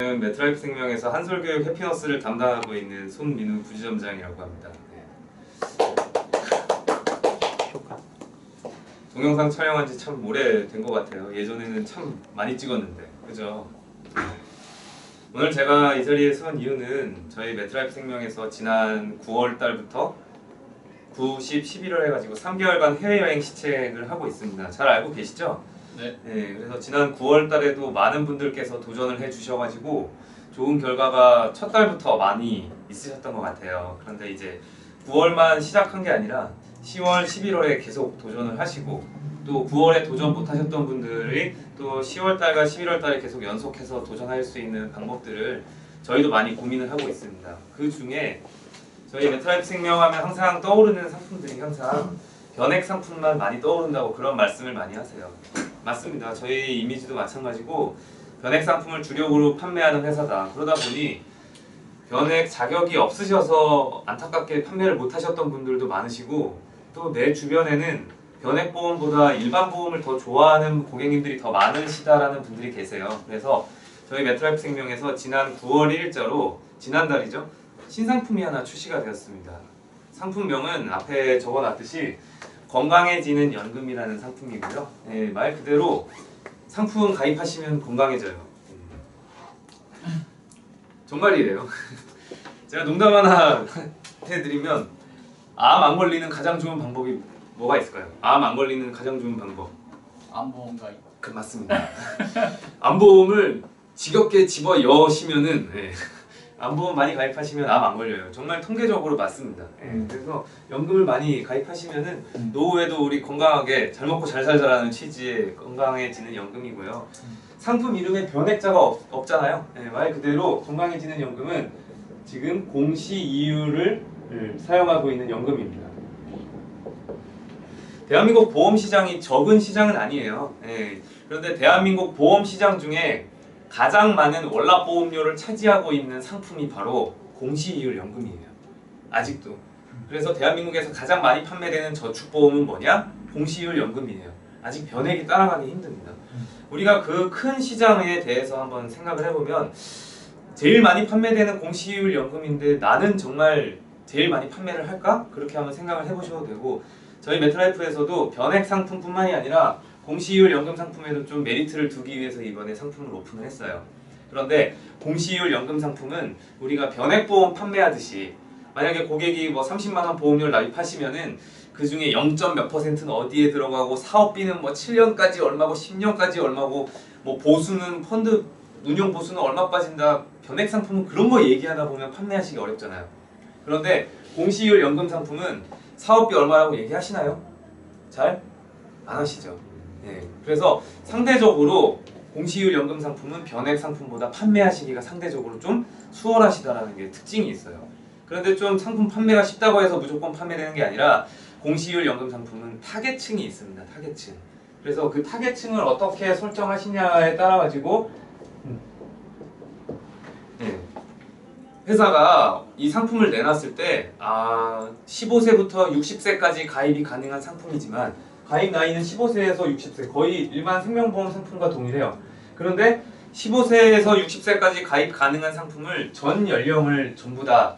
저는 매트라이프 생명에서 한솔교육 해피너스를 담당하고 있는 손민우 부지점장이라고 합니다. 동영상 촬영한 지 참 오래된 것 같아요. 예전에는 참 많이 찍었는데, 그죠? 오늘 제가 이 자리에 선 이유는 저희 매트라이프 생명에서 지난 9월 달부터 9, 10, 11월 해가지고 3개월간 해외여행 시책을 하고 있습니다. 잘 알고 계시죠? 네. 그래서 지난 9월 달에도 많은 분들께서 도전을 해주셔가지고 좋은 결과가 첫 달부터 많이 있으셨던 것 같아요. 그런데 이제 9월만 시작한 게 아니라 10월, 11월에 계속 도전을 하시고 또 9월에 도전 못하셨던 분들이 또 10월 달과 11월 달에 계속 연속해서 도전할 수 있는 방법들을 저희도 많이 고민을 하고 있습니다. 그 중에 저희 매트라이프 생명하면 항상 떠오르는 상품들이 항상 변액 상품만 많이 떠오른다고 그런 말씀을 많이 하세요. 맞습니다. 저희 이미지도 마찬가지고 변액 상품을 주력으로 판매하는 회사다. 그러다 보니 변액 자격이 없으셔서 안타깝게 판매를 못하셨던 분들도 많으시고 또 내 주변에는 변액 보험보다 일반 보험을 더 좋아하는 고객님들이 더 많으시다라는 분들이 계세요. 그래서 저희 매트라이프 생명에서 지난 9월 1일자로 지난달이죠. 신상품이 하나 출시가 되었습니다. 상품명은 앞에 적어놨듯이 건강해지는 연금이라는 상품이고요. 말 그대로 상품 가입하시면 건강해져요. 정말이래요. 제가 농담 하나 해드리면 암 안 걸리는 가장 좋은 방법이 뭐가 있을까요? 암 안 걸리는 가장 좋은 방법. 암보험 가입. 맞습니다. 암보험을 지겹게 집어 여시면은 암보험 많이 가입하시면 암 안 걸려요. 정말 통계적으로 맞습니다. 그래서 연금을 많이 가입하시면은 노후에도 우리 건강하게 잘 먹고 잘 살자라는 취지의 건강해지는 연금이고요. 상품 이름에 변액자가 없잖아요. 말 그대로 건강해지는 연금은 지금 공시이율을 사용하고 있는 연금입니다. 대한민국 보험 시장이 적은 시장은 아니에요. 그런데 대한민국 보험 시장 중에 가장 많은 월납보험료를 차지하고 있는 상품이 바로 공시이율 연금이에요. 아직도. 그래서 대한민국에서 가장 많이 판매되는 저축보험은 뭐냐? 공시이율 연금이에요. 아직 변액이 따라가기 힘듭니다. 우리가 그 큰 시장에 대해서 한번 생각을 해보면 제일 많이 판매되는 공시이율 연금인데 나는 정말 제일 많이 판매를 할까? 그렇게 한번 생각을 해보셔도 되고 저희 매트라이프에서도 변액 상품뿐만이 아니라 공시이율 연금 상품에도 좀 메리트를 두기 위해서 이번에 상품을 오픈을 했어요. 그런데 공시이율 연금 상품은 우리가 변액보험 판매하듯이 만약에 고객이 뭐 30만 원 보험료를 납입하시면은 그 중에 0. 몇 %는 어디에 들어가고 사업비는 뭐 7년까지 얼마고 10년까지 얼마고 뭐 보수는 펀드 운용 보수는 얼마 빠진다. 변액 상품은 그런 거 얘기하다 보면 판매하시기 어렵잖아요. 그런데 공시이율 연금 상품은 사업비 얼마라고 얘기하시나요? 잘 안 하시죠. 그래서 상대적으로 공시이율 연금 상품은 변액 상품보다 판매하시기가 상대적으로 좀 수월하시다라는 게 특징이 있어요. 그런데 좀 상품 판매가 쉽다고 해서 무조건 판매되는 게 아니라 공시이율 연금 상품은 타겟층이 있습니다. 타겟층. 그래서 그 타겟층을 어떻게 설정하시냐에 따라 가지고 회사가 이 상품을 내놨을 때 15세부터 60세까지 가입이 가능한 상품이지만 가입 나이는 15세에서 60세 거의 일반 생명보험 상품과 동일해요. 그런데 15세에서 60세까지 가입 가능한 상품을 전 연령을 전부 다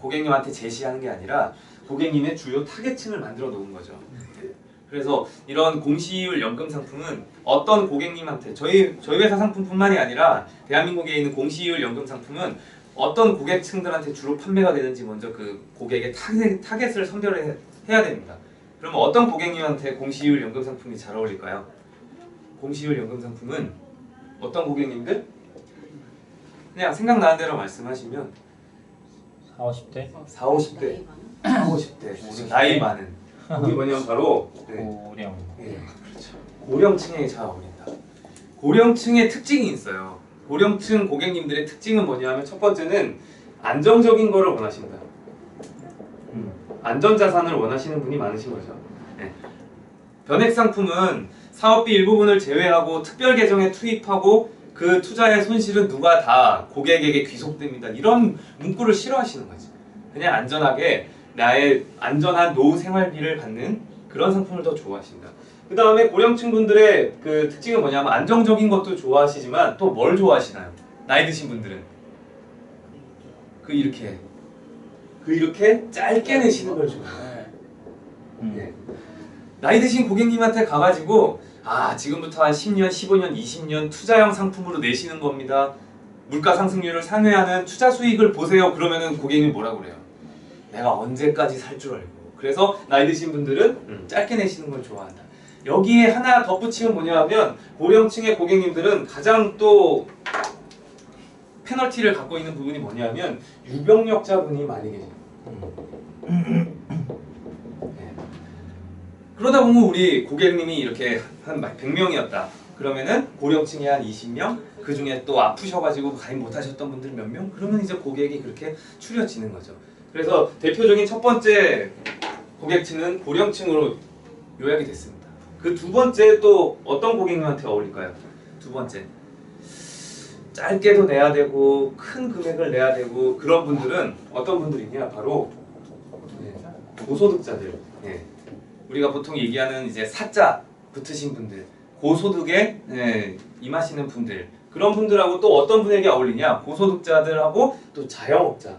고객님한테 제시하는 게 아니라 고객님의 주요 타겟층을 만들어 놓은 거죠. 그래서 이런 공시이율 연금 상품은 어떤 고객님한테 저희 회사 상품뿐만이 아니라 대한민국에 있는 공시이율 연금 상품은 어떤 고객층들한테 주로 판매가 되는지 먼저 그 고객의 타겟을 선별을 해야 됩니다. 그러면 어떤 고객님한테 공시이율 연금 상품이 잘 어울릴까요? 공시이율 연금 상품은 어떤 고객님들? 그냥 생각나는 대로 말씀하시면 40, 50대? 40, 50대 50대 나이 많은 그게 뭐냐면 바로 고령. 그렇죠. 고령층에 잘 어울린다. 고령층의 특징이 있어요. 고령층 고객님들의 특징은 뭐냐면 첫 번째는 안정적인 거를 원하신다. 안전자산을 원하시는 분이 많으신 거죠. 변액 상품은 사업비 일부분을 제외하고 특별 계정에 투입하고 그 투자의 손실은 누가 다 고객에게 귀속됩니다. 이런 문구를 싫어하시는 거지. 그냥 안전하게 나의 안전한 노후 생활비를 받는 그런 상품을 더 좋아하신다. 그 다음에 고령층 분들의 그 특징은 뭐냐면 안정적인 것도 좋아하시지만 또 뭘 좋아하시나요? 나이 드신 분들은 이렇게 짧게 내시는 걸 좋아해요. 네. 나이 드신 고객님한테 가가지고 지금부터 한 10년, 15년, 20년 투자형 상품으로 내시는 겁니다. 물가 상승률을 상회하는 투자 수익을 보세요. 그러면은 고객님이 뭐라고 그래요? 내가 언제까지 살 줄 알고. 그래서 나이 드신 분들은 짧게 내시는 걸 좋아한다. 여기에 하나 덧붙이면 뭐냐 하면 고령층의 고객님들은 가장 또 페널티를 갖고 있는 부분이 뭐냐 하면 유병력자분이 많이 계세요. 네. 그러다 보면 우리 고객님이 이렇게 한 100명이었다. 그러면은 고령층이 한 20명, 그 중에 또 아프셔가지고 가입 못하셨던 분들 몇 명? 그러면 이제 고객이 그렇게 추려지는 거죠. 그래서 대표적인 첫 번째 고객층은 고령층으로 요약이 됐습니다. 그 두 번째 또 어떤 고객님한테 어울릴까요? 두 번째, 짧게도 내야 되고 큰 금액을 내야 되고 그런 분들은 어떤 분들이냐? 바로 고소득자들. 우리가 보통 얘기하는 이제 사자 붙으신 분들, 고소득에 임하시는 분들, 그런 분들하고 또 어떤 분에게 어울리냐? 고소득자들하고 또 자영업자.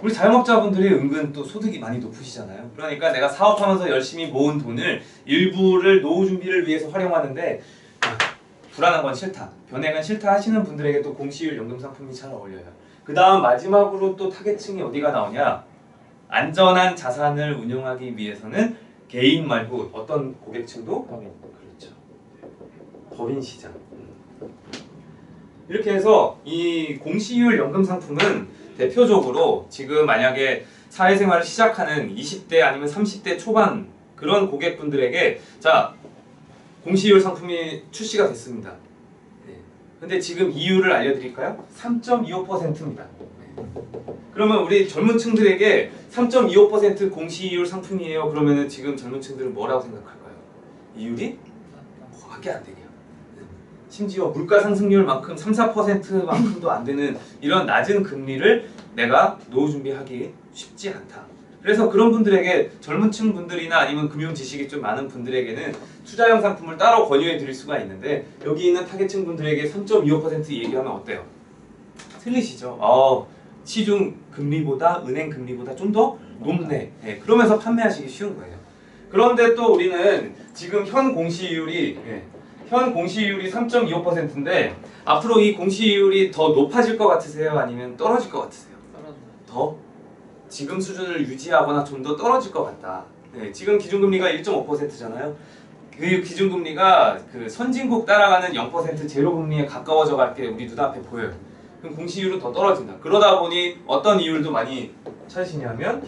우리 자영업자분들이 은근 또 소득이 많이 높으시잖아요. 그러니까 내가 사업하면서 열심히 모은 돈을 일부를 노후 준비를 위해서 활용하는데 불안한 건 싫다, 변액은 싫다 하시는 분들에게 또 공시율 연금 상품이 잘 어울려요. 그 다음 마지막으로 또 타겟층이 어디가 나오냐? 안전한 자산을 운용하기 위해서는 개인 말고 어떤 고객층도? 그렇죠. 법인 시장. 이렇게 해서 이 공시율 연금 상품은 대표적으로 지금 만약에 사회생활을 시작하는 20대 아니면 30대 초반 그런 고객분들에게 자, 공시율 상품이 출시가 됐습니다. 근데 지금 이유를 알려드릴까요? 3.25%입니다. 그러면 우리 젊은 층들에게 3.25% 공시이율 상품이에요. 그러면은 지금 젊은 층들은 뭐라고 생각할까요? 이율이 뭐밖에 안 되냐. 심지어 물가 상승률만큼 3, 4%만큼도 안 되는 이런 낮은 금리를 내가 노후 준비하기 쉽지 않다. 그래서 그런 분들에게 젊은 층 분들이나 아니면 금융 지식이 좀 많은 분들에게는 투자형 상품을 따로 권유해 드릴 수가 있는데 여기 있는 타겟층 분들에게 3.25% 얘기하면 어때요? 틀리시죠? 시중 금리보다 은행 금리보다 좀 더 높네. 그러면서 판매하시기 쉬운 거예요. 그런데 또 우리는 지금 현 공시이율이 3.25%인데 앞으로 이 공시이율이 더 높아질 것 같으세요? 아니면 떨어질 것 같으세요? 더? 지금 수준을 유지하거나 좀 더 떨어질 것 같다. 지금 기준금리가 1.5%잖아요. 그 기준금리가 그 선진국 따라가는 0% 제로금리에 가까워져 갈 게 우리 눈앞에 보여요. 그럼 공시이율은 더 떨어진다. 그러다 보니 어떤 이율도 많이 찾으시냐면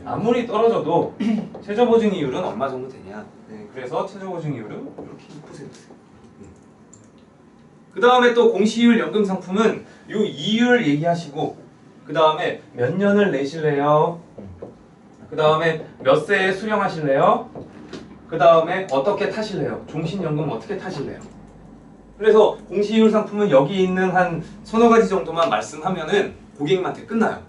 아무리 떨어져도 최저보증이율은 얼마 정도 되냐. 그래서 최저보증이율은 이렇게 2%. 그 다음에 또 공시이율 연금 상품은 요 이율 얘기하시고 그 다음에 몇 년을 내실래요? 그 다음에 몇 세에 수령하실래요? 그 다음에 어떻게 타실래요? 종신연금 어떻게 타실래요? 그래서 공시이율 상품은 여기 있는 한 서너 가지 정도만 말씀하면은 고객님한테 끝나요.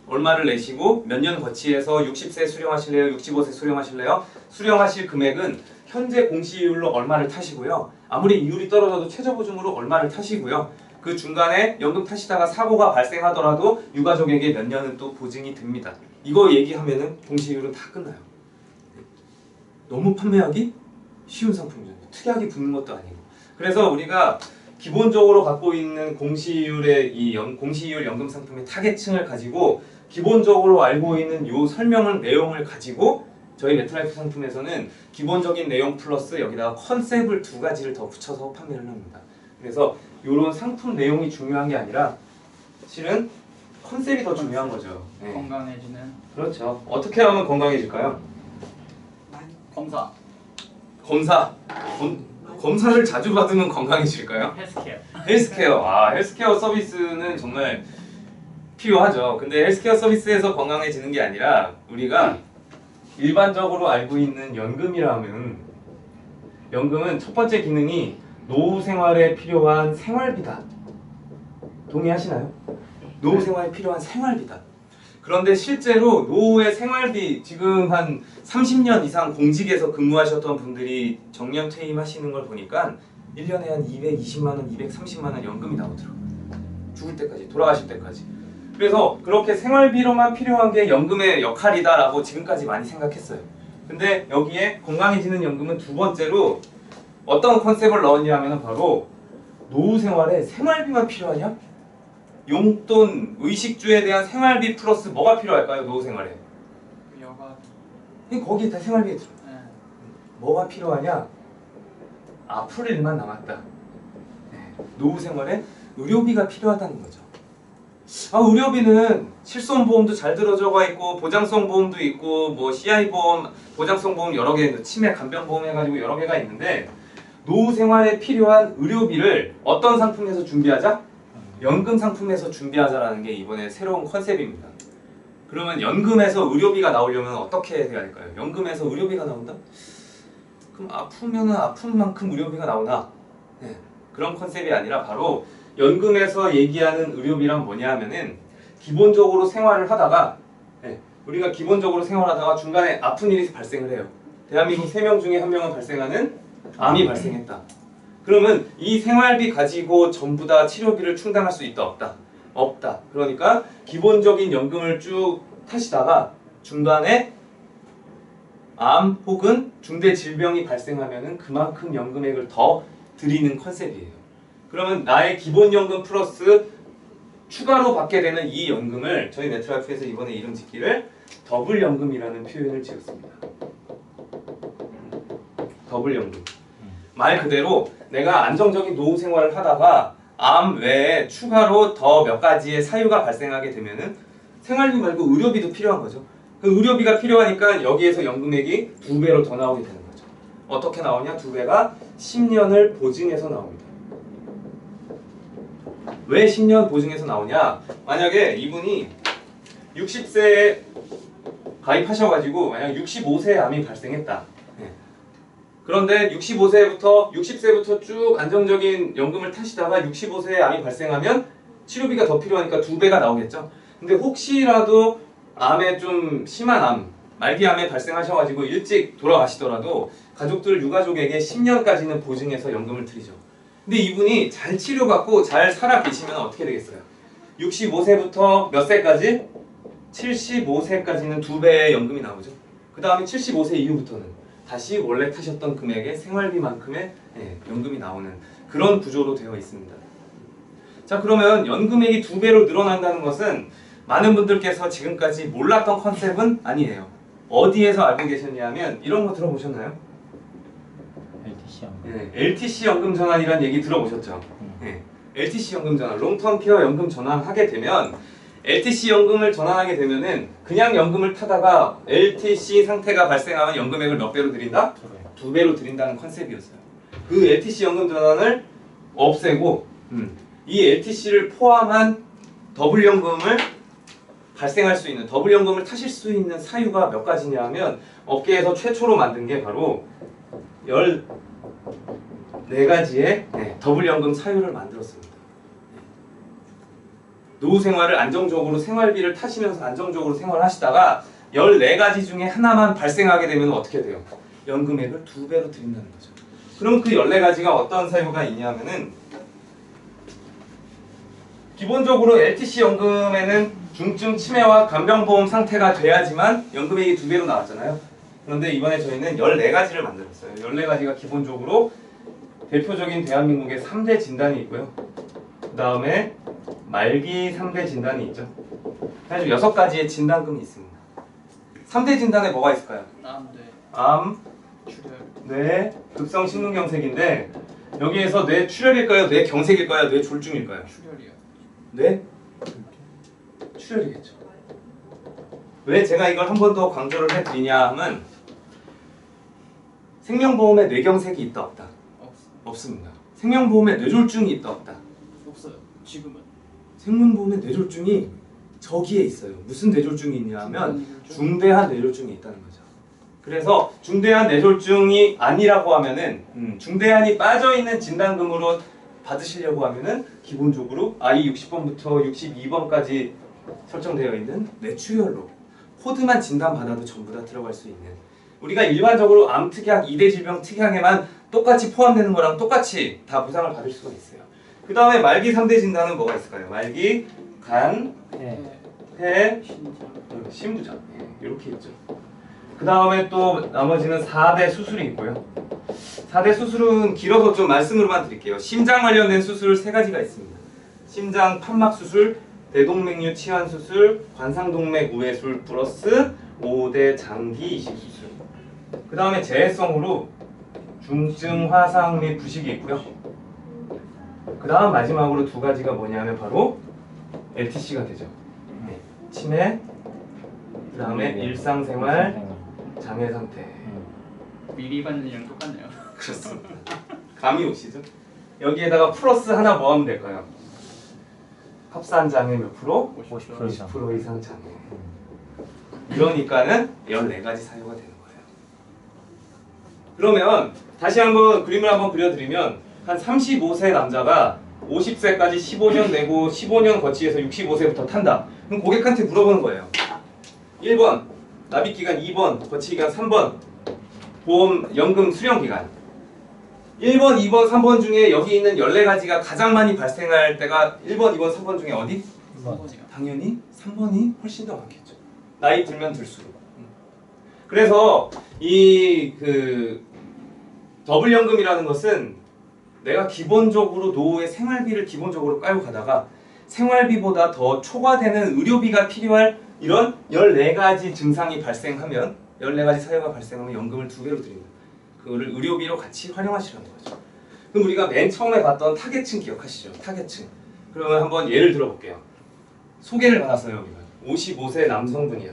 얼마를 내시고 몇 년 거치해서 60세 수령하실래요? 65세 수령하실래요? 수령하실 금액은 현재 공시이율로 얼마를 타시고요. 아무리 이율이 떨어져도 최저보증으로 얼마를 타시고요. 그 중간에 연금 타시다가 사고가 발생하더라도 유가족에게 몇 년은 또 보증이 됩니다. 이거 얘기하면은 공시이율은 다 끝나요. 너무 판매하기 쉬운 상품이죠. 특이하게 붙는 것도 아니고. 그래서 우리가 기본적으로 갖고 있는 공시이율의 공시이율 연금 상품의 타겟층을 가지고 기본적으로 알고 있는 요 설명을 내용을 가지고 저희 메트라이프 상품에서는 기본적인 내용 플러스 여기다가 컨셉을 두 가지를 더 붙여서 판매를 합니다. 그래서 이런 상품 내용이 중요한 게 아니라 실은 컨셉이 더 중요한 거죠. 건강해지는 그렇죠. 어떻게 하면 건강해질까요? 검사를 자주 받으면 건강해질까요? 헬스케어. 헬스케어 서비스는 정말 필요하죠. 근데 헬스케어 서비스에서 건강해지는 게 아니라 우리가 일반적으로 알고 있는 연금이라면 연금은 첫 번째 기능이 노후 생활에 필요한 생활비다. 동의하시나요? 노후 생활에 필요한 생활비다. 그런데 실제로 노후의 생활비 지금 한 30년 이상 공직에서 근무하셨던 분들이 정년 퇴임하시는 걸 보니까 1년에 한 220만 원, 230만 원 연금이 나오더라고요. 죽을 때까지, 돌아가실 때까지. 그래서 그렇게 생활비로만 필요한 게 연금의 역할이다라고 지금까지 많이 생각했어요. 근데 여기에 건강해지는 연금은 두 번째로 어떤 컨셉을 넣었냐 하면 바로 노후 생활에 생활비만 필요하냐? 용돈, 의식주에 대한 생활비 플러스 뭐가 필요할까요? 노후 생활에. 여가. 거기에 다 생활비에 들어. 네. 뭐가 필요하냐? 아플 일만 남았다. 네. 노후 생활에 의료비가 필요하다는 거죠. 의료비는 실손보험도 잘 들어져가 있고 보장성 보험도 있고 뭐 CI 보험, 보장성 보험 여러 개, 치매 간병보험 해가지고 여러 개가 있는데 노후 생활에 필요한 의료비를 어떤 상품에서 준비하자? 연금 상품에서 준비하자라는 게 이번에 새로운 컨셉입니다. 그러면 연금에서 의료비가 나오려면 어떻게 해야 될까요? 연금에서 의료비가 나온다? 그럼 아프면은 아픈 만큼 의료비가 나오나? 네. 그런 컨셉이 아니라 바로 연금에서 얘기하는 의료비란 뭐냐 하면은 기본적으로 생활을 하다가 우리가 기본적으로 생활하다가 중간에 아픈 일이 발생을 해요. 대한민국 3명 중에 1명은 발생하는 암이 발생했다. 그러면 이 생활비 가지고 전부 다 치료비를 충당할 수 있다 없다? 없다. 그러니까 기본적인 연금을 쭉 타시다가 중간에 암 혹은 중대 질병이 발생하면은 그만큼 연금액을 더 드리는 컨셉이에요. 그러면 나의 기본연금 플러스 추가로 받게 되는 이 연금을 저희 네트라이프에서 이번에 이름 짓기를 더블연금이라는 표현을 지었습니다. 더블연금. 말 그대로 내가 안정적인 노후 생활을 하다가 암 외에 추가로 더 몇 가지의 사유가 발생하게 되면은 생활비 말고 의료비도 필요한 거죠. 그 의료비가 필요하니까 여기에서 연금액이 2배로 더 나오게 되는 거죠. 어떻게 나오냐? 2배가 10년을 보증해서 나옵니다. 왜 10년 보증해서 나오냐? 만약에 이분이 60세에 가입하셔가지고 만약 65세에 암이 발생했다. 그런데 60세부터 쭉 안정적인 연금을 타시다가 65세에 암이 발생하면 치료비가 더 필요하니까 2배가 나오겠죠. 근데 혹시라도 암에 좀 심한 암, 말기암에 발생하셔가지고 일찍 돌아가시더라도 가족들, 유가족에게 10년까지는 보증해서 연금을 드리죠. 근데 이분이 잘 치료받고 잘 살아 계시면 어떻게 되겠어요? 65세부터 몇 세까지? 75세까지는 2배의 연금이 나오죠. 그 다음에 75세 이후부터는 다시 원래 타셨던 금액의 생활비만큼의 연금이 나오는 그런 구조로 되어 있습니다. 자, 그러면 연금액이 2배로 늘어난다는 것은 많은 분들께서 지금까지 몰랐던 컨셉은 아니에요. 어디에서 알고 계셨냐면 이런 거 들어보셨나요? LTC 연금. LTC 연금 전환이라는 얘기 들어보셨죠? LTC 연금 전환, 롱텀 케어 연금 전환하게 되면 LTC 연금을 전환하게 되면은 그냥 연금을 타다가 LTC 상태가 발생하면 연금액을 몇 배로 드린다? 2배로 드린다는 컨셉이었어요. 그 LTC 연금 전환을 없애고 이 LTC를 포함한 더블 연금을 발생할 수 있는 더블 연금을 타실 수 있는 사유가 몇 가지냐 하면 업계에서 최초로 만든 게 바로 14가지의 더블 연금 사유를 만들었습니다. 노후 생활을 안정적으로 생활비를 타시면서 안정적으로 생활하시다가 14가지 중에 하나만 발생하게 되면 어떻게 돼요? 연금액을 2배로 드린다는 거죠. 그럼 그 14가지가 어떤 사유가 있냐면은 기본적으로 LTC 연금에는 중증 치매와 간병보험 상태가 돼야지만 연금액이 2배로 나왔잖아요. 그런데 이번에 저희는 14가지를 만들었어요. 14가지가 기본적으로 대표적인 대한민국의 3대 진단이 있고요. 그 다음에 말기 3대 진단이 있죠. 사실 6가지의 진단금이 있습니다. 3대 진단에 뭐가 있을까요? 암, 출혈. 뇌, 급성 심근경색인데 여기에서 뇌 출혈일까요? 뇌 경색일까요? 뇌 졸중일까요? 출혈이요. 뇌? 출혈이겠죠. 왜 제가 이걸 한 번 더 강조를 해드리냐 하면 생명보험에 뇌경색이 있다 없다? 없습니다. 생명보험에 뇌졸중이 있다 없다? 없어요. 지금은. 생명보험에 뇌졸중이 저기에 있어요. 무슨 뇌졸중이 있냐 하면 중대한 뇌졸중이 있다는 거죠. 그래서 중대한 뇌졸중이 아니라고 하면은 중대한이 빠져있는 진단금으로 받으시려고 하면은 기본적으로 I60번부터 62번까지 설정되어 있는 뇌출혈로 코드만 진단받아도 전부 다 들어갈 수 있는 우리가 일반적으로 암특약, 2대 질병 특약에만 똑같이 포함되는 거랑 똑같이 다 보상을 받을 수가 있어요. 그 다음에 말기 3대 진단은 뭐가 있을까요? 말기, 간, 네. 폐, 신장. 심부장 이렇게 있죠. 그 다음에 또 나머지는 4대 수술이 있고요. 4대 수술은 길어서 좀 말씀으로만 드릴게요. 심장 관련된 수술 3가지가 있습니다. 심장 판막 수술, 대동맥류 치환 수술, 관상동맥 우회술 플러스 5대 장기 이식 수술. 그 다음에 재해성으로 중증 화상 및 부식이 있고요. 그 다음 마지막으로 2가지가 뭐냐면 바로 LTC가 되죠. 네. 치매, 그 다음에 일상생활 장애 상태. 미리 받는 이랑 똑같네요. 그렇습니다. 감이 오시죠? 여기에다가 플러스 하나 뭐 하면 될까요? 합산 장애 몇 프로? 50% 이상. 50% 이상 장애. 이러니까는 14가지 사유가 되는 거예요. 그러면 다시 한번 그림을 한번 그려드리면 한 35세 남자가 50세까지 15년 내고 15년 거치해서 65세부터 탄다. 그럼 고객한테 물어보는 거예요. 1번 납입기간, 2번 거치기간, 3번 보험 연금 수령기간. 1번, 2번, 3번 중에 여기 있는 14가지가 가장 많이 발생할 때가 1번, 2번, 3번 중에 어디? 3번이요. 당연히 3번이 훨씬 더 많겠죠. 나이 들면 들수록. 그래서 이 더블연금이라는 것은 내가 기본적으로 노후에 생활비를 기본적으로 깔고 가다가 생활비보다 더 초과되는 의료비가 필요할 이런 14가지 증상이 발생하면 14가지 사유가 발생하면 연금을 2배로 드립니다. 그거를 의료비로 같이 활용하시라는 거죠. 그럼 우리가 맨 처음에 봤던 타겟층 기억하시죠? 타겟층. 그러면 한번 예를 들어볼게요. 소개를 받았어요. 우리가 55세 남성분이야.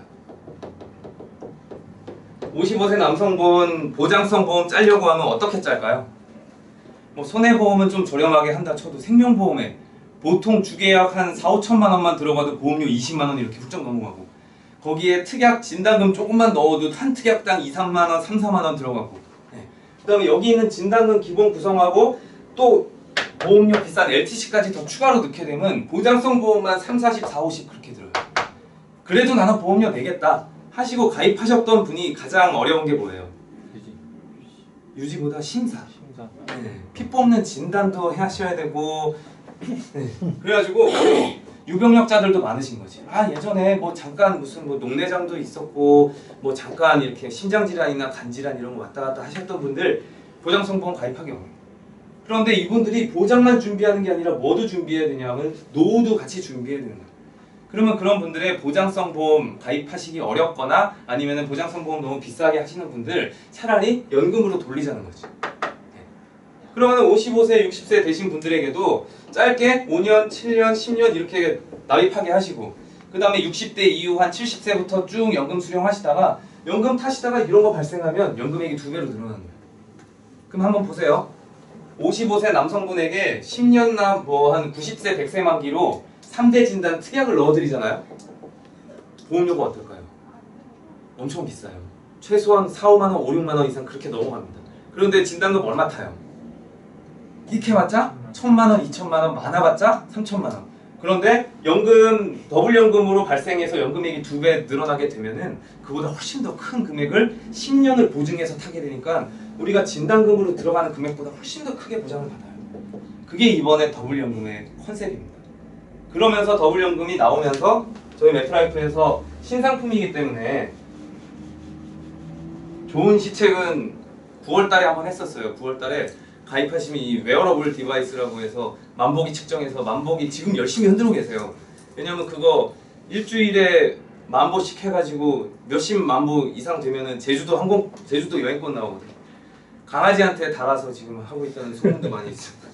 55세 남성분 보장성 보험 짜려고 하면 어떻게 짤까요? 뭐 손해보험은 좀 저렴하게 한다 쳐도 생명보험에 보통 주계약 한 4, 5천만 원만 들어가도 보험료 20만 원 이렇게 훌쩍 넘어가고 거기에 특약 진단금 조금만 넣어도 한 특약당 2, 3만 원, 3, 4만 원 들어가고 그 다음에 여기 있는 진단금 기본 구성하고 또 보험료 비싼 LTC까지 더 추가로 넣게 되면 보장성 보험만 3, 40, 4, 50 그렇게 들어요. 그래도 나는 보험료 내겠다 하시고 가입하셨던 분이 가장 어려운 게 뭐예요? 유지보다 심사. 네. 피 뽑는 진단도 하셔야 되고 네. 그래가지고 유병력자들도 많으신 거지. 아 예전에 뭐 잠깐 무슨 뭐 녹내장도 있었고 뭐 잠깐 이렇게 심장질환이나 간질환 이런 거 왔다 갔다 하셨던 분들 보장성 보험 가입하기 어려워요. 그런데 이분들이 보장만 준비하는 게 아니라 뭐도 준비해야 되냐면 노후도 같이 준비해야 되는 거예요. 그러면 그런 분들의 보장성 보험 가입하시기 어렵거나 아니면 보장성 보험 너무 비싸게 하시는 분들 차라리 연금으로 돌리자는 거지. 그러면 55세, 60세 되신 분들에게도 짧게 5년, 7년, 10년 이렇게 납입하게 하시고 그 다음에 60대 이후 한 70세부터 쭉 연금 수령하시다가 연금 타시다가 이런 거 발생하면 연금액이 2배로 늘어나는 거예요. 그럼 한번 보세요. 55세 남성분에게 10년나 뭐 한 90세, 100세 만기로 3대 진단 특약을 넣어드리잖아요. 보험료가 어떨까요? 엄청 비싸요. 최소한 4, 5만 원, 5, 6만 원 이상 그렇게 넘어갑니다. 그런데 진단금 얼마 타요? 이렇게 봤자 1,000만 원, 2천만 원, 많아봤자 3천만 원. 그런데 연금 더블연금으로 발생해서 연금액이 2배 늘어나게 되면은 그보다 훨씬 더 큰 금액을 10년을 보증해서 타게 되니까 우리가 진단금으로 들어가는 금액보다 훨씬 더 크게 보장을 받아요. 그게 이번에 더블연금의 컨셉입니다. 그러면서 더블연금이 나오면서 저희 메트라이프에서 신상품이기 때문에 좋은 시책은 9월달에 한번 했었어요. 9월달에 가입하시면 이 웨어러블 디바이스라고 해서 만보기 측정해서 만보기 지금 열심히 흔들고 계세요. 왜냐면 그거 일주일에 만보씩 해가지고 몇십 만보 이상 되면은 제주도 여행권 나오거든요. 강아지한테 달아서 지금 하고 있다는 소문도 많이 있습니다.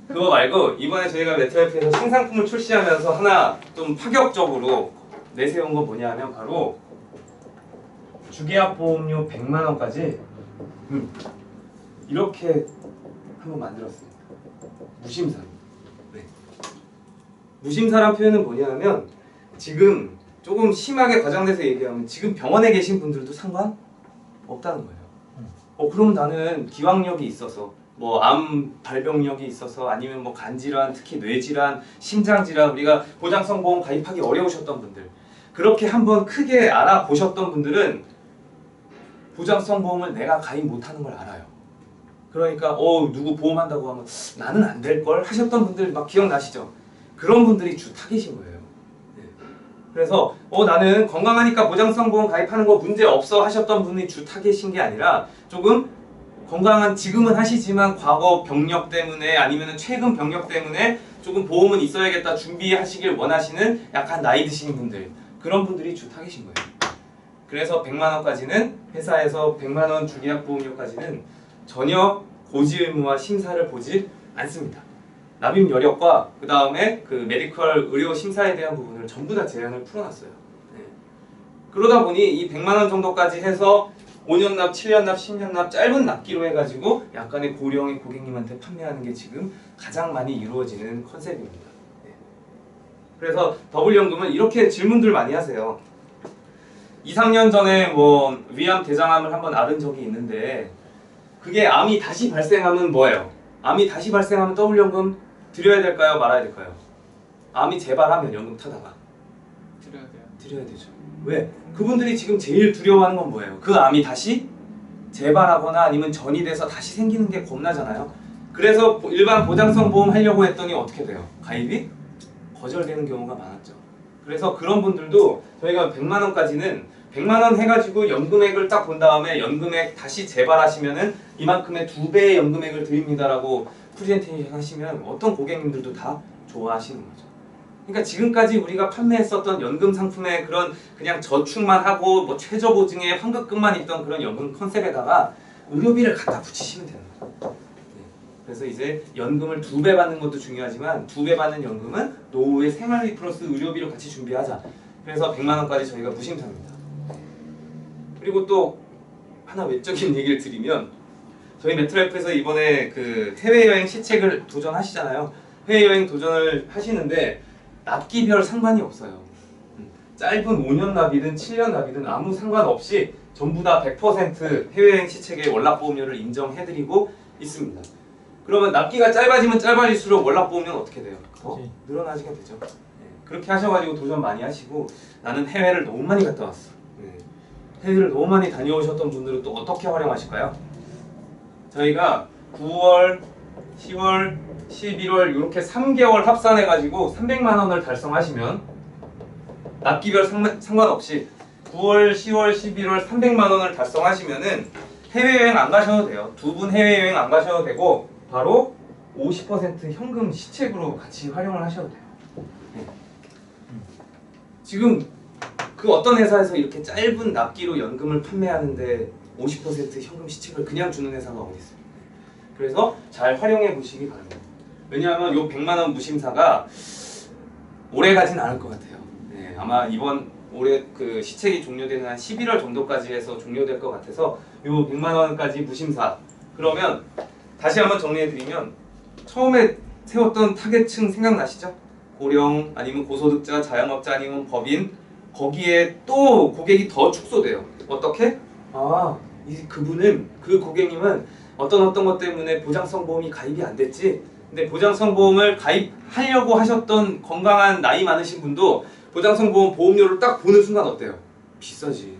그거 말고 이번에 저희가 메트라이프에서 신상품을 출시하면서 하나 좀 파격적으로 내세운 거 뭐냐 하면 바로 주계약 보험료 100만 원까지 이렇게 한번 만들었습니다. 무심사. 네. 무심사란 표현은 뭐냐면 지금 조금 심하게 과장돼서 얘기하면 지금 병원에 계신 분들도 상관 없다는 거예요. 그럼 나는 기왕력이 있어서 뭐 암 발병력이 있어서 아니면 뭐 간질환, 특히 뇌질환, 심장질환 우리가 보장성 보험 가입하기 어려우셨던 분들 그렇게 한번 크게 알아보셨던 분들은 보장성 보험을 내가 가입 못하는 걸 알아요. 그러니까 누구 보험한다고 하면 나는 안 될 걸 하셨던 분들 막 기억나시죠? 그런 분들이 주 타깃인 거예요. 네. 그래서 나는 건강하니까 보장성 보험 가입하는 거 문제 없어 하셨던 분이 주 타깃인 게 아니라 조금 건강한 지금은 하시지만 과거 병력 때문에 아니면 최근 병력 때문에 조금 보험은 있어야겠다 준비하시길 원하시는 약간 나이 드신 분들 그런 분들이 주 타깃인 거예요. 그래서 100만 원까지는 회사에서 100만 원 주계약 보험료까지는 전혀 고지 의무와 심사를 보지 않습니다. 납입 여력과 그 다음에 그 메디컬 의료 심사에 대한 부분을 전부 다 제한을 풀어놨어요. 네. 그러다 보니 이 100만 원 정도까지 해서 5년 납, 7년 납, 10년 납 짧은 납기로 해가지고 약간의 고령의 고객님한테 판매하는 게 지금 가장 많이 이루어지는 컨셉입니다. 네. 그래서 더블연금은 이렇게 질문들 많이 하세요. 2, 3년 전에 뭐 위암, 대장암을 한번 앓은 적이 있는데 그게 암이 다시 발생하면 뭐예요? 암이 다시 발생하면 더블연금 드려야 될까요? 말아야 될까요? 암이 재발하면 연금 타다가 드려야 돼요. 드려야 되죠. 왜? 그분들이 지금 제일 두려워하는 건 뭐예요? 그 암이 다시 재발하거나 아니면 전이 돼서 다시 생기는 게 겁나잖아요. 그래서 일반 보장성 보험 하려고 했더니 어떻게 돼요? 가입이 거절되는 경우가 많았죠. 그래서 그런 분들도 저희가 100만 원까지는 100만 원 해가지고 연금액을 딱 본 다음에 연금액 다시 재발하시면은 이만큼의 2배의 연금액을 드립니다라고 프레젠테이션 하시면 어떤 고객님들도 다 좋아하시는 거죠. 그러니까 지금까지 우리가 판매했었던 연금 상품의 그런 그냥 저축만 하고 뭐 최저 보증에 환급금만 있던 그런 연금 컨셉에다가 의료비를 갖다 붙이시면 되는 거죠. 네. 그래서 이제 연금을 2배 받는 것도 중요하지만 2배 받는 연금은 노후의 생활비 플러스 의료비를 같이 준비하자. 그래서 100만 원까지 저희가 무심사입니다. 그리고 또 하나 외적인 얘기를 드리면 저희 메트라이프에서 이번에 그 해외여행 시책을 도전하시잖아요. 해외여행 도전을 하시는데 납기별 상관이 없어요. 짧은 5년 납이든 7년 납이든 아무 상관없이 전부 다 100% 해외여행 시책의 월납보험료를 인정해드리고 있습니다. 그러면 납기가 짧아지면 짧아질수록 월납보험료는 어떻게 돼요? 더 늘어나지게 되죠. 네. 그렇게 하셔가지고 도전 많이 하시고 나는 해외를 너무 많이 갔다 왔어. 네. 해외를 너무 많이 다녀오셨던 분들은 또 어떻게 활용하실까요? 저희가 9월, 10월, 11월 이렇게 3개월 합산해가지고 300만 원을 달성하시면 납기별 상관없이 9월, 10월, 11월 300만 원을 달성하시면은 해외여행 안 가셔도 돼요. 2분 해외여행 안 가셔도 되고 바로 50% 현금 시책으로 같이 활용을 하셔도 돼요. 네. 지금 그 어떤 회사에서 이렇게 짧은 납기로 연금을 판매하는데 50% 현금 시책을 그냥 주는 회사가 어디 있어요? 그래서 잘 활용해 보시기 바랍니다. 왜냐하면 요 100만 원 무심사가 오래 가진 않을 것 같아요. 네, 아마 이번 올해 그 시책이 종료되는 한 11월 정도까지 해서 종료될 것 같아서 요 100만 원까지 무심사. 그러면 다시 한번 정리해 드리면 처음에 세웠던 타겟층 생각나시죠? 고령 아니면 고소득자, 자영업자 아니면 법인 거기에 또 고객이 더 축소돼요. 어떻게? 그분은 그 고객님은 어떤 것 때문에 보장성 보험이 가입이 안 됐지. 근데 보장성 보험을 가입하려고 하셨던 건강한 나이 많으신 분도 보장성 보험 보험료를 딱 보는 순간 어때요? 비싸지.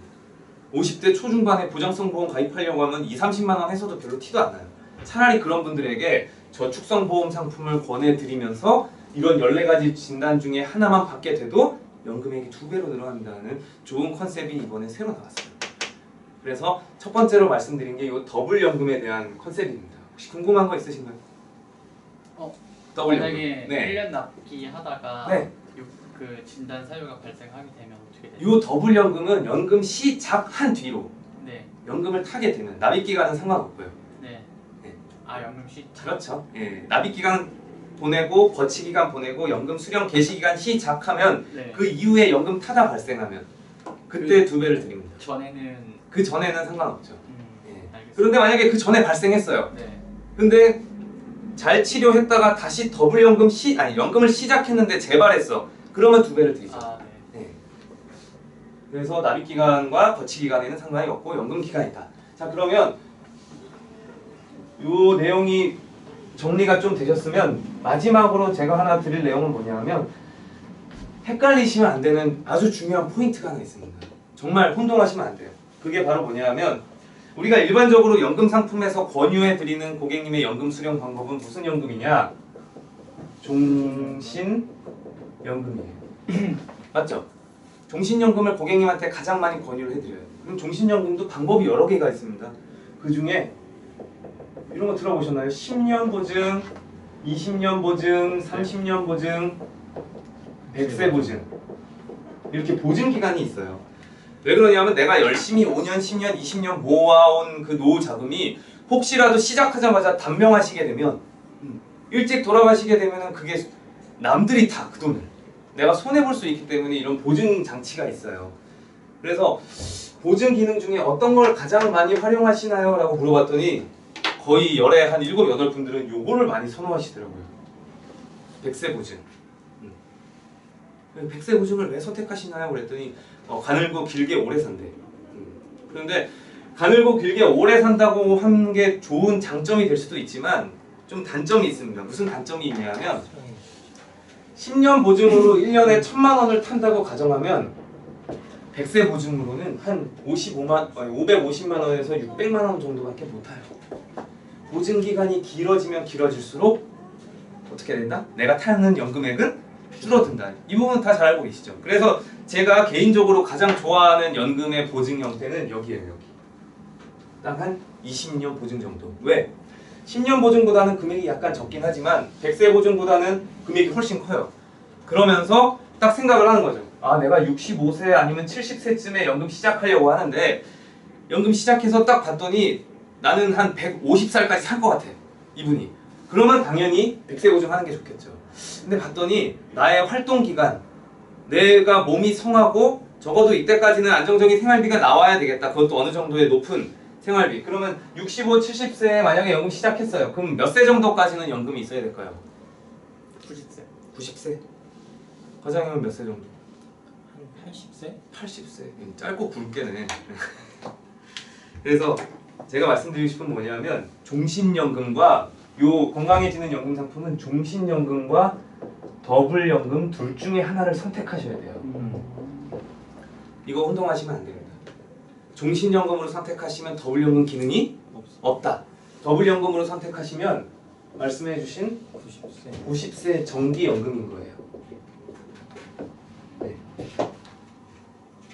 50대 초중반에 보장성 보험 가입하려고 하면 2, 30만 원 해서도 별로 티도 안 나요. 차라리 그런 분들에게 저축성 보험 상품을 권해드리면서 이런 14가지 진단 중에 하나만 받게 돼도 연금액이 2배로 늘어난다는 좋은 컨셉이 이번에 새로 나왔어요. 그래서 첫 번째로 말씀드린 게 이 더블 연금에 대한 컨셉입니다. 혹시 궁금한 거 있으신가요? 더블 연금. 만약에 네. 1년 납기 하다가 네. 그 진단 사유가 발생하게 되면 어떻게 돼요? 이 더블 연금은 연금 시작한 뒤로 네. 연금을 타게 되면 납입 기간은 상관없고요. 네. 네. 연금 시작. 그렇죠. 예. 납입 기간 보내고 거치 기간 보내고 연금 수령 개시 기간 시작하면 네. 그 이후에 연금 타다 발생하면 그때 2배를 드립니다. 전에는 그 전에는 상관없죠. 예. 알겠습니다. 그런데 만약에 그 전에 발생했어요. 네. 근데 근데 잘 치료했다가 다시 더블 연금 연금을 시작했는데 재발했어. 그러면 2배를 드리죠. 네. 네. 그래서 납입 기간과 거치 기간에는 상관이 없고 연금 기간이다. 자, 그러면 요 내용이 정리가 좀 되셨으면 마지막으로 제가 하나 드릴 내용은 뭐냐면 헷갈리시면 안 되는 아주 중요한 포인트가 하나 있습니다. 정말 혼동하시면 안 돼요. 그게 바로 뭐냐면 우리가 일반적으로 연금 상품에서 권유해 드리는 고객님의 연금 수령 방법은 무슨 연금이냐? 종신연금이에요. 맞죠? 종신연금을 고객님한테 가장 많이 권유를 해드려요. 그럼 종신연금도 방법이 여러 개가 있습니다. 그 중에 이런 거 들어보셨나요? 10년 보증, 20년 보증, 30년 보증, 100세 보증. 이렇게 보증 기간이 있어요. 왜 그러냐면 내가 열심히 5년, 10년, 20년 모아온 그 노후 자금이 혹시라도 시작하자마자 단명하시게 되면 일찍 돌아가시게 되면 그게 남들이 다 그 돈을 내가 손해볼 수 있기 때문에 이런 보증 장치가 있어요. 그래서 보증 기능 중에 어떤 걸 가장 많이 활용하시나요? 라고 물어봤더니 거의 열에 한 7, 8분들은 요거를 많이 선호하시더라고요. 100세 보증. 100세 보증을 왜 선택하시나요? 그랬더니 가늘고 길게 오래 산대. 그런데 가늘고 길게 오래 산다고 하는 게 좋은 장점이 될 수도 있지만 좀 단점이 있습니다. 무슨 단점이 있냐면 10년 보증으로 1년에 1,000만 원을 탄다고 가정하면 100세 보증으로는 한 550만 원에서 600만 원 정도밖에 못 타요. 보증 기간이 길어지면 길어질수록 어떻게 된다? 내가 타는 연금액은 줄어든다. 이 부분 다 잘 알고 계시죠? 그래서 제가 개인적으로 가장 좋아하는 연금의 보증 형태는 여기예요. 여기. 딱 한 20년 보증 정도. 왜? 10년 보증보다는 금액이 약간 적긴 하지만 100세 보증보다는 금액이 훨씬 커요. 그러면서 딱 생각을 하는 거죠. 아, 내가 65세 아니면 70세쯤에 연금 시작하려고 하는데 연금 시작해서 딱 봤더니 나는 한 150살까지 살 것 같아. 이분이. 그러면 당연히 100세 보증하는 게 좋겠죠. 근데 봤더니 나의 활동 기간, 내가 몸이 성하고 적어도 이때까지는 안정적인 생활비가 나와야 되겠다. 그것도 어느 정도의 높은 생활비. 그러면 65, 70세에 만약에 연금 시작했어요. 그럼 몇 세 정도까지는 연금이 있어야 될까요? 90세. 90세? 과장님은 몇 세 정도? 한 80세? 80세. 짧고 굵게네. 그래서 제가 말씀드리고 싶은 뭐냐면 종신연금과 요 건강해지는 연금 상품은 종신연금과 더블연금 둘 중에 하나를 선택하셔야 돼요. 이거 혼동하시면 안 됩니다. 종신연금으로 선택하시면 더블연금 기능이 없다. 더블연금으로 선택하시면 말씀해주신 90세 정기연금인 거예요. 네.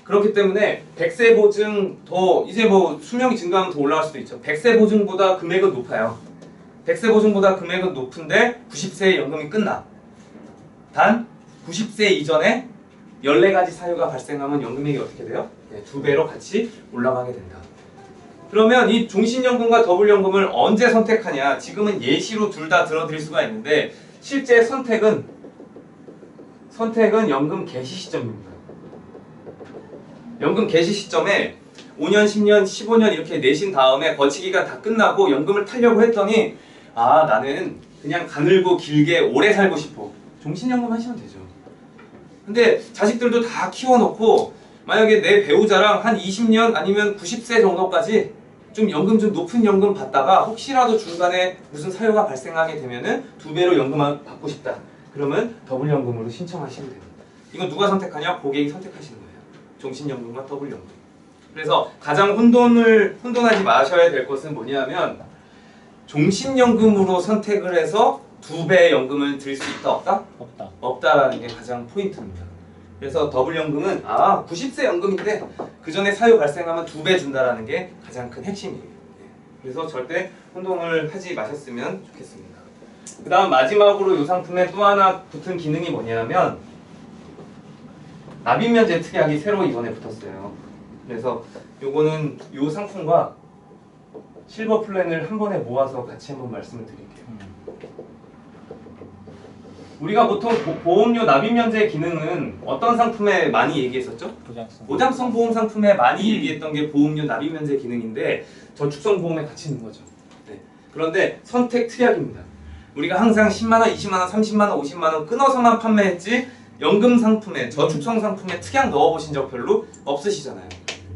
그렇기 때문에 100세 보증 더 이제 뭐 수명이 증가하면 더 올라갈 수도 있죠. 100세 보증보다 금액은 높아요. 100세 보증보다 금액은 높은데 90세에 연금이 끝나. 단 90세 이전에 14가지 사유가 발생하면 연금액이 어떻게 돼요? 네, 2배로 같이 올라가게 된다. 그러면 이 종신연금과 더블연금을 언제 선택하냐? 지금은 예시로 둘 다 들어드릴 수가 있는데 실제 선택은 연금 개시 시점입니다. 연금 개시 시점에 5년, 10년, 15년 이렇게 내신 다음에 거치기가 다 끝나고 연금을 타려고 했더니 아, 나는 그냥 가늘고 길게 오래 살고 싶어. 종신연금 하시면 되죠. 근데 자식들도 다 키워놓고 만약에 내 배우자랑 한 20년 아니면 90세 정도까지 좀 연금 좀 높은 연금 받다가 혹시라도 중간에 무슨 사유가 발생하게 되면은 2배로 연금을 받고 싶다. 그러면 더블연금으로 신청하시면 됩니다. 이건 누가 선택하냐? 고객이 선택하시는 거예요. 종신연금과 더블연금. 그래서 가장 혼돈하지 마셔야 될 것은 뭐냐면 종신연금으로 선택을 해서 2배의 연금을 드릴 수 있다 없다? 없다. 없다라는 게 가장 포인트입니다. 그래서 더블연금은 90세 연금인데 그 전에 사유 발생하면 2배 준다라는 게 가장 큰 핵심이에요. 그래서 절대 혼동을 하지 마셨으면 좋겠습니다. 그 다음 마지막으로 이 상품에 또 하나 붙은 기능이 뭐냐면 납입면제 특약이 새로 이번에 붙었어요. 그래서 요거는 요 상품과 실버 플랜을 한 번에 모아서 같이 한번 말씀을 드릴게요. 우리가 보통 보험료 납입면제 기능은 어떤 상품에 많이 얘기했었죠? 보장성 보험 상품에 많이 얘기했던 게 보험료 납입면제 기능인데 저축성 보험에 같이 있는 거죠. 네. 그런데 선택 특약입니다. 우리가 항상 10만원, 20만원, 30만원, 50만원 끊어서만 판매했지 연금 상품에, 저축성 상품에 특약 넣어보신 적 별로 없으시잖아요.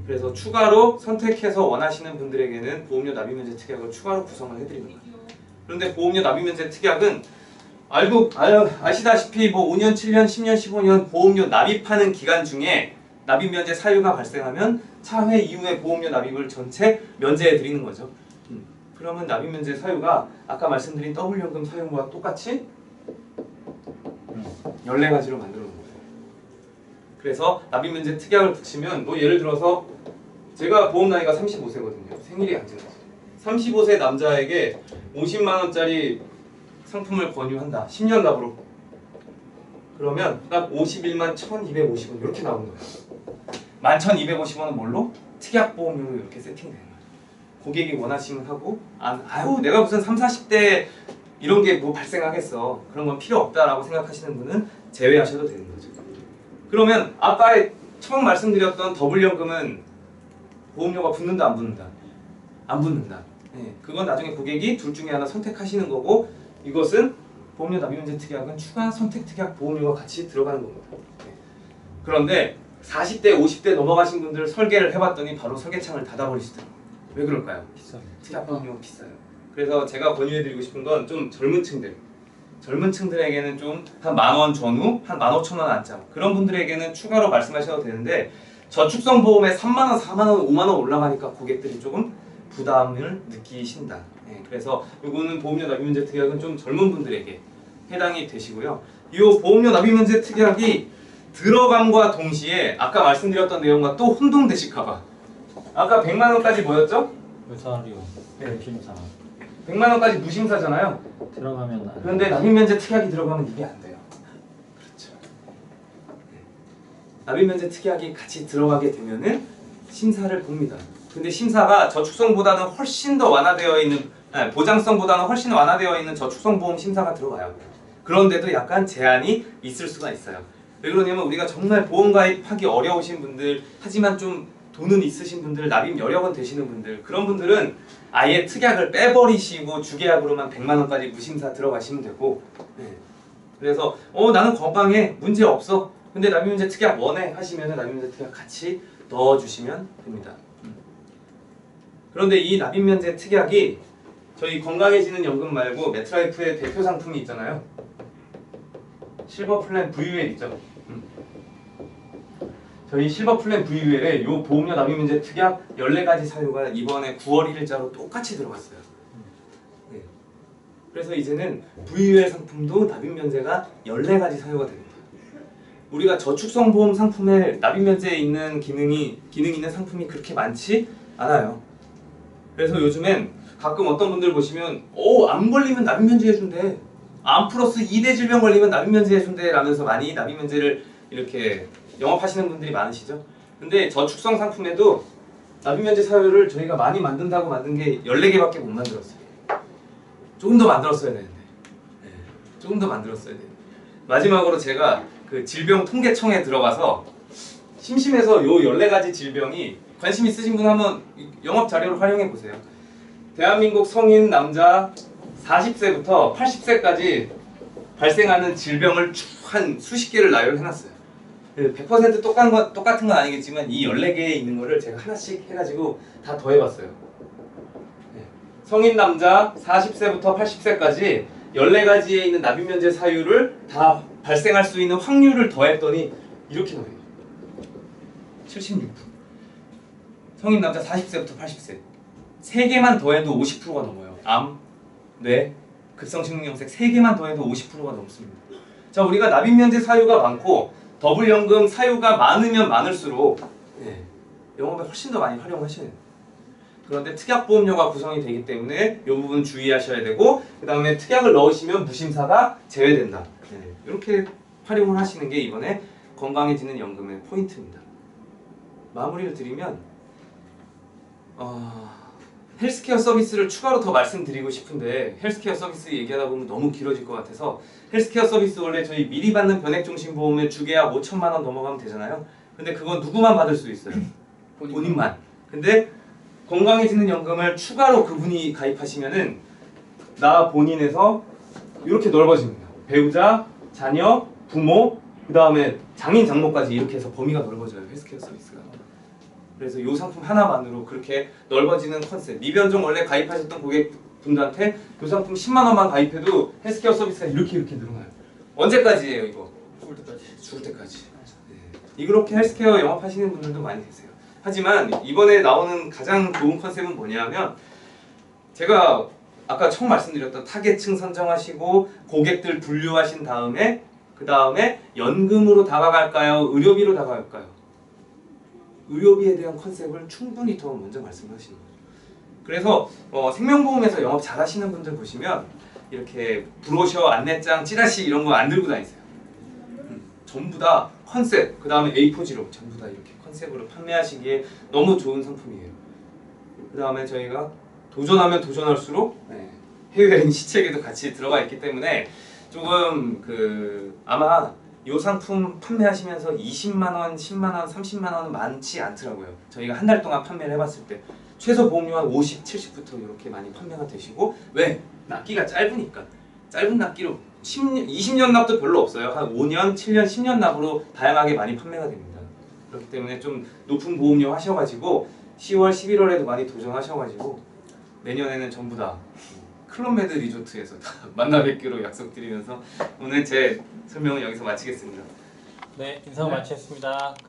그래서 추가로 선택해서 원하시는 분들에게는 보험료 납입면제 특약을 추가로 구성을 해드리는 거예요. 그런데 보험료 납입면제 특약은 아시다시피 뭐 5년, 7년, 10년, 15년 보험료 납입하는 기간 중에 납입 면제 사유가 발생하면 차회 이후에 보험료 납입을 전체 면제해 드리는 거죠. 그러면 납입 면제 사유가 아까 말씀드린 더블연금 사용과 똑같이 14가지로 만들어 놓은 거예요. 그래서 납입 면제 특약을 붙이면 뭐 예를 들어서 제가 보험 나이가 35세거든요. 생일이 안 지났어요. 35세 남자에게 50만 원짜리 상품을 권유한다. 10년 납으로. 그러면 딱 51만 1250원 이렇게 나오는 거예요. 11,250원은 뭘로? 특약보험료로 이렇게 세팅되는 거예요. 고객이 원하시면 하고 아유 내가 무슨 30, 40대 이런 게 뭐 발생하겠어. 그런 건 필요 없다라고 생각하시는 분은 제외하셔도 되는 거죠. 그러면 아까 처음 말씀드렸던 더블연금은 보험료가 붙는다 안 붙는다? 안 붙는다. 네, 그건 나중에 고객이 둘 중에 하나 선택하시는 거고 이것은 보험료 납입면제 특약은 추가 선택 특약 보험료가 같이 들어가는 겁니다. 네. 그런데 40대, 50대 넘어가신 분들 설계를 해봤더니 바로 설계창을 닫아버리시더라고요. 왜 그럴까요? 비싸. 특약 보험료가 비싸요. 그래서 제가 권유해드리고 싶은 건 좀 젊은 층들에게는 좀 한 10,000원 전후, 한 15,000원 안짝 그런 분들에게는 추가로 말씀하셔도 되는데 저축성 보험에 3만 원, 4만 원, 5만 원 올라가니까 고객들이 조금 부담을 느끼신다. 네, 그래서 이거는 보험료 납입면제 특약은 좀 젊은 분들에게 해당이 되시고요. 이 보험료 납입면제 특약이 들어감과 동시에 아까 말씀드렸던 내용과 또 혼동되실까봐 아까 100만 원까지 뭐였죠? 의사료, 네. 심사 100만 원까지 무심사잖아요. 들어가면 안 그런데 납입면제 특약이 들어가면 이게 안 돼요. 그렇죠. 네. 납입면제 특약이 같이 들어가게 되면은 심사를 봅니다. 근데 심사가 저축성보다는 훨씬 더 완화되어 있는 보장성보다는 훨씬 완화되어 있는 저축성보험 심사가 들어가요. 그런데도 약간 제한이 있을 수가 있어요. 왜 그러냐면 우리가 정말 보험 가입하기 어려우신 분들 하지만 좀 돈은 있으신 분들 납입 여력은 되시는 분들 그런 분들은 아예 특약을 빼버리시고 주계약으로만 100만 원까지 무심사 들어가시면 되고 네. 그래서 나는 건강해 문제 없어 근데 납입면제 특약 원해 하시면 납입면제 특약 같이 넣어주시면 됩니다. 그런데 이 납입면제 특약이 저희 건강해지는 연금 말고 메트라이프의 대표 상품이 있잖아요. 실버플랜 VUL 있죠. 저희 실버플랜 VUL에 이 보험료 납입면제 특약 14가지 사유가 이번에 9월 1일자로 똑같이 들어갔어요. 네. 그래서 이제는 VUL 상품도 납입면제가 14가지 사유가 됩니다. 우리가 저축성 보험 상품에 납입면제에 있는 기능이 있는 상품이 그렇게 많지 않아요. 그래서 요즘엔 가끔 어떤 분들 보시면 암 걸리면 납입면제 해준대. 암 플러스 2대 질병 걸리면 납입면제 해준대 라면서 많이 납입면제를 이렇게 영업하시는 분들이 많으시죠. 근데 저축성 상품에도 납입면제 사유를 저희가 많이 만든다고 만든 게 14개밖에 못 만들었어요. 조금 더 만들었어야 되는데. 네, 조금 더 만들었어야 되는데. 마지막으로 제가 그 질병통계청에 들어가서 심심해서 요 14가지 질병이 관심 있으신 분 한번 영업 자료를 활용해 보세요. 대한민국 성인 남자 40세부터 80세까지 발생하는 질병을 쭉 한 수십 개를 나열해 놨어요. 100% 똑같은 건 아니겠지만 이 14개에 있는 거를 제가 하나씩 해가지고 다 더해봤어요. 성인 남자 40세부터 80세까지 14가지에 있는 납입면제 사유를 다 발생할 수 있는 확률을 더했더니 이렇게 나와요. 76%. 성인 남자 40세부터 80세 3개만 더해도 50%가 넘어요. 암, 뇌, 급성식물염색 3개만 더해도 50%가 넘습니다. 자, 우리가 납입면제 사유가 많고 더블연금 사유가 많으면 많을수록 영업에 훨씬 더 많이 활용하셔야 돼요. 그런데 특약보험료가 구성이 되기 때문에 이 부분 주의하셔야 되고 그 다음에 특약을 넣으시면 무심사가 제외된다. 이렇게 활용을 하시는 게 이번에 건강해지는 연금의 포인트입니다. 마무리를 드리면 헬스케어 서비스를 추가로 더 말씀드리고 싶은데 헬스케어 서비스 얘기하다 보면 너무 길어질 것 같아서 헬스케어 서비스 원래 저희 미리 받는 변액종신보험에 주계약 5천만 원 넘어가면 되잖아요. 근데 그건 누구만 받을 수 있어요? 본인만. 근데 건강해지는 연금을 추가로 그분이 가입하시면은 나 본인에서 이렇게 넓어집니다. 배우자, 자녀, 부모, 그 다음에 장인, 장모까지 이렇게 해서 범위가 넓어져요. 헬스케어 서비스가. 그래서 이 상품 하나만으로 그렇게 넓어지는 컨셉. 미변종 원래 가입하셨던 고객분들한테 이 상품 10만 원만 가입해도 헬스케어 서비스가 이렇게 늘어나요. 언제까지예요 이거? 죽을 때까지. 죽을 때까지. 네. 이그로케 헬스케어 영업하시는 분들도 많이 계세요. 하지만 이번에 나오는 가장 좋은 컨셉은 뭐냐면 제가 아까 처음 말씀드렸던 타겟층 선정하시고 고객들 분류하신 다음에 그 다음에 연금으로 다가갈까요? 의료비로 다가갈까요? 의료비에 대한 컨셉을 충분히 더 먼저 말씀하시는 거죠. 그래서 생명보험에서 영업 잘 하시는 분들 보시면 이렇게 브로셔, 안내장, 찌라시 이런 거 안 들고 다니세요. 전부 다 컨셉, 그 다음에 A4지로 전부 다 이렇게 컨셉으로 판매하시기에 너무 좋은 상품이에요. 그 다음에 저희가 도전하면 도전할수록 해외여행 시책에도 같이 들어가 있기 때문에 조금 아마 이 상품 판매하시면서 20만원, 10만원, 30만원은 많지 않더라고요. 저희가 한 달 동안 판매를 해봤을 때 최소 보험료 한 50, 70부터 이렇게 많이 판매가 되시고 왜? 납기가 짧으니까 짧은 납기로 10년, 20년 납도 별로 없어요. 한 5년, 7년, 10년 납으로 다양하게 많이 판매가 됩니다. 그렇기 때문에 좀 높은 보험료 하셔가지고 10월, 11월에도 많이 도전하셔가지고 내년에는 전부 다 클럽메드 리조트에서 다 만나 뵙기로 약속드리면서 오늘 제 설명은 여기서 마치겠습니다. 네, 인사 마치겠습니다.